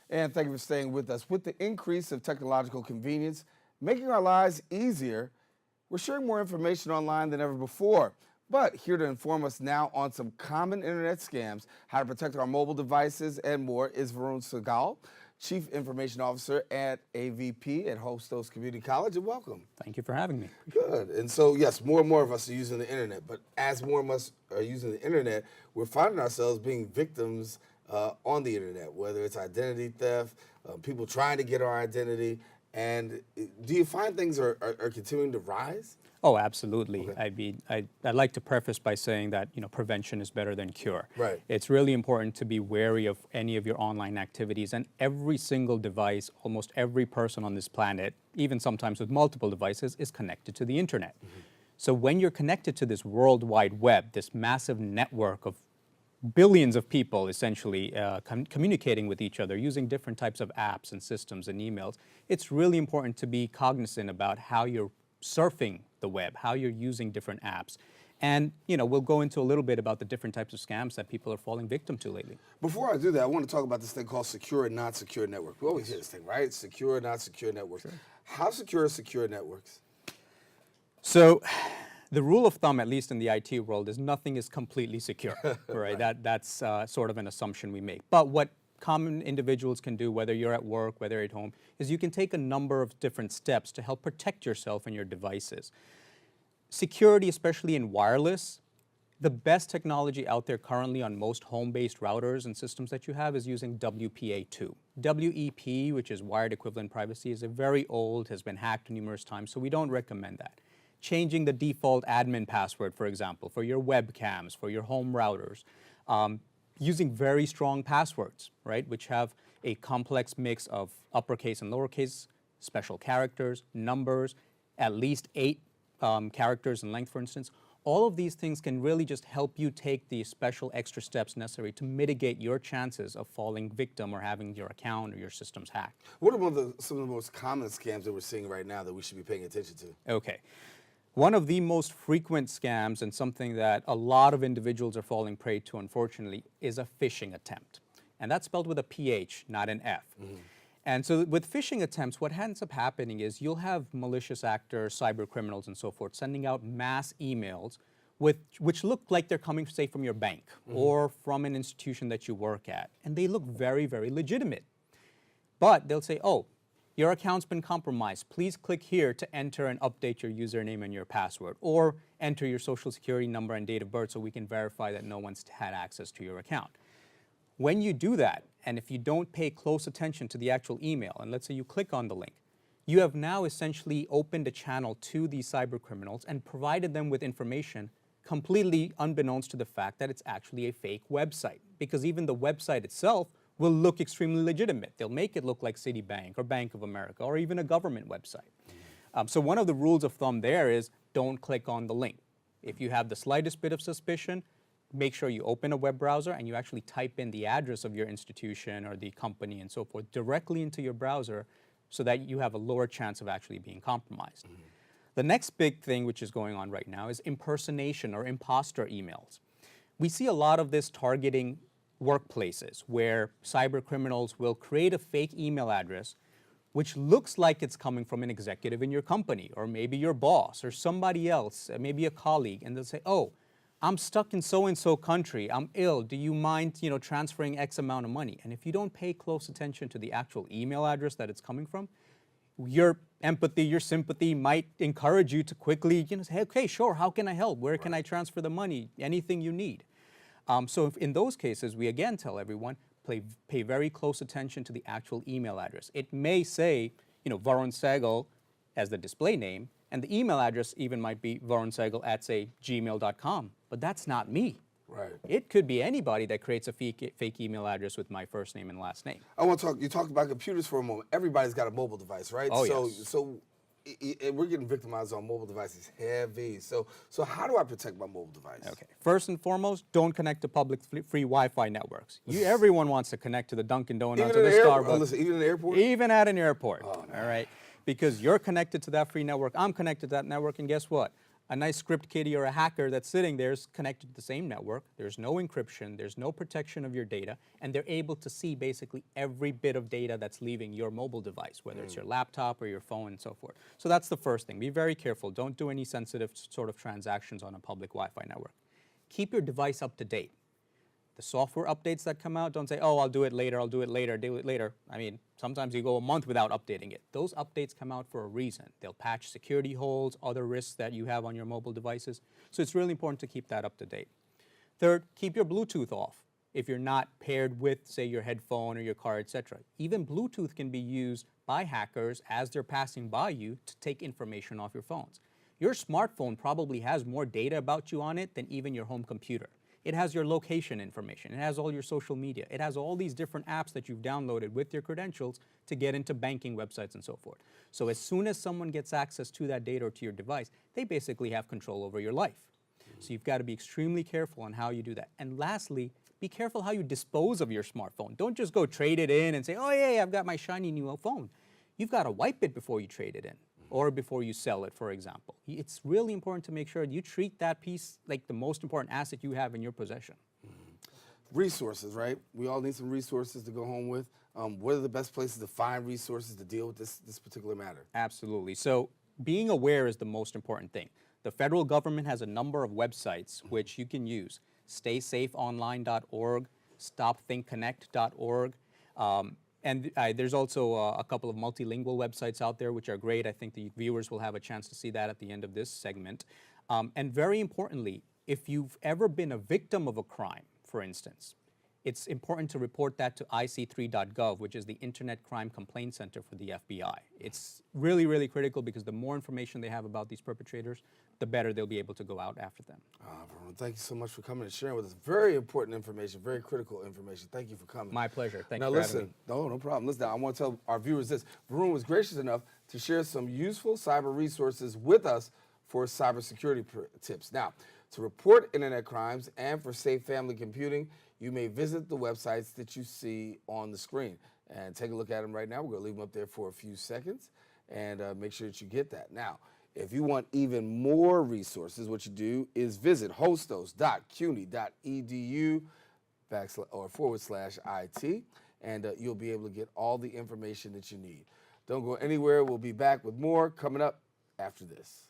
And thank you for staying with us. With the increase of technological convenience, making our lives easier, we're sharing more information online than ever before. But here to inform us now on some common internet scams, how to protect our mobile devices, and more is Varun Sehgal, Chief Information Officer at AVP at Hostos Community College, and welcome. Thank you for having me. Good. And so, yes, more and more of us are using the internet, but as more of us are using the internet, we're finding ourselves being victims on the internet, whether it's identity theft, people trying to get our identity. And do you find things are continuing to rise? Oh, absolutely. Okay. I'd like to preface by saying that prevention is better than cure. Right. It's really important to be wary of any of your online activities, and every single device, almost every person on this planet, even sometimes with multiple devices, is connected to the internet. Mm-hmm. So when you're connected to this World Wide Web, this massive network of billions of people essentially communicating with each other using different types of apps and systems and emails, it's really important to be cognizant about how you're surfing the web, how you're using different apps. And we'll go into a little bit about the different types of scams that people are falling victim to lately. Before I do that, I want to talk about this thing called secure and not secure network. We always hear this thing, right? Secure, not secure networks. Sure. How secure are secure networks? So the rule of thumb, at least in the IT world, is nothing is completely secure, right? That's sort of an assumption we make. But what common individuals can do, whether you're at work, whether you're at home, is you can take a number of different steps to help protect yourself and your devices. Security, especially in wireless, the best technology out there currently on most home-based routers and systems that you have is using WPA2. WEP, which is wired equivalent privacy, is a very old, has been hacked numerous times, so we don't recommend that. Changing the default admin password, for example, for your webcams, for your home routers, using very strong passwords, right, which have a complex mix of uppercase and lowercase, special characters, numbers, at least 8 characters in length, for instance. All of these things can really just help you take the special extra steps necessary to mitigate your chances of falling victim or having your account or your systems hacked. What are some of the most common scams that we're seeing right now that we should be paying attention to? Okay. One of the most frequent scams, and something that a lot of individuals are falling prey to, unfortunately, is a phishing attempt. And that's spelled with a PH, not an F. Mm-hmm. And so with phishing attempts, what ends up happening is you'll have malicious actors, cyber criminals, and so forth, sending out mass emails which look like they're coming, say, from your bank or from an institution that you work at. And they look very, very legitimate. But they'll say, oh, your account's been compromised. Please click here to enter and update your username and your password, or enter your social security number and date of birth so we can verify that no one's had access to your account. When you do that, and if you don't pay close attention to the actual email, and let's say you click on the link, you have now essentially opened a channel to these cyber criminals and provided them with information completely unbeknownst to the fact that it's actually a fake website, because even the website itself will look extremely legitimate. They'll make it look like Citibank or Bank of America or even a government website. So one of the rules of thumb there is don't click on the link. If you have the slightest bit of suspicion, make sure you open a web browser and you actually type in the address of your institution or the company and so forth directly into your browser so that you have a lower chance of actually being compromised. Mm-hmm. The next big thing which is going on right now is impersonation or imposter emails. We see a lot of this targeting workplaces where cyber criminals will create a fake email address which looks like it's coming from an executive in your company, or maybe your boss or somebody else, maybe a colleague, and they'll say, oh, I'm stuck in so-and-so country, I'm ill, do you mind transferring X amount of money? And if you don't pay close attention to the actual email address that it's coming from, your empathy, your sympathy might encourage you to quickly say, okay, sure, how can I help? Where can I transfer the money? Anything you need. So in those cases, we again tell everyone, pay very close attention to the actual email address. It may say, Varun Sehgal as the display name, and the email address even might be varunsehgal at, say, gmail.com, but that's not me. Right. It could be anybody that creates a fake email address with my first name and last name. I want to talk, you talked about computers for a moment. Everybody's got a mobile device, right? Oh, yes. So we're getting victimized on mobile devices heavy. So how do I protect my mobile device? Okay. First and foremost, don't connect to public free Wi-Fi networks. Everyone wants to connect to the Dunkin' Donuts or the Starbucks. Oh, listen, even in the airport? Even at an airport. Oh, no. All right. Because you're connected to that free network, I'm connected to that network, and guess what? a nice script kiddie or a hacker that's sitting there is connected to the same network. There's no encryption, there's no protection of your data, and they're able to see basically every bit of data that's leaving your mobile device, whether it's your laptop or your phone and so forth. So that's the first thing. Be very careful. Don't do any sensitive sort of transactions on a public Wi-Fi network. Keep your device up to date. The software updates that come out, don't say, oh, I'll do it later, I'll do it later, do it later. I mean, sometimes you go a month without updating it. Those updates come out for a reason. They'll patch security holes, other risks that you have on your mobile devices. So it's really important to keep that up to date. Third, keep your Bluetooth off if you're not paired with, say, your headphone or your car, etc. Even Bluetooth can be used by hackers as they're passing by you to take information off your phones. Your smartphone probably has more data about you on it than even your home computer. It has your location information. It has all your social media. It has all these different apps that you've downloaded with your credentials to get into banking websites and so forth. So as soon as someone gets access to that data or to your device, they basically have control over your life. So you've got to be extremely careful on how you do that. And lastly, be careful how you dispose of your smartphone. Don't just go trade it in and say, oh yeah, I've got my shiny new phone. You've got to wipe it before you trade it in, or before you sell it, for example. It's really important to make sure you treat that piece like the most important asset you have in your possession. Resources, right? We all need some resources to go home with. What are the best places to find resources to deal with this particular matter? Absolutely. So being aware is the most important thing. The federal government has a number of websites which you can use. StaySafeOnline.org, StopThinkConnect.org. And there's also a couple of multilingual websites out there which are great. I think the viewers will have a chance to see that at the end of this segment. And very importantly, if you've ever been a victim of a crime, for instance, it's important to report that to ic3.gov, which is the Internet Crime Complaint Center for the FBI. It's really, really critical because the more information they have about these perpetrators, the better they'll be able to go out after them. Varun, thank you so much for coming and sharing with us. Very important information, very critical information. Thank you for coming. My pleasure. Thank you for having me. No problem. Listen, I want to tell our viewers this. Varun was gracious enough to share some useful cyber resources with us for cybersecurity tips. Now, to report internet crimes and for safe family computing, you may visit the websites that you see on the screen. And take a look at them right now. We're going to leave them up there for a few seconds and make sure that you get that. Now, if you want even more resources, what you do is visit hostos.cuny.edu/IT, and you'll be able to get all the information that you need. Don't go anywhere. We'll be back with more coming up after this.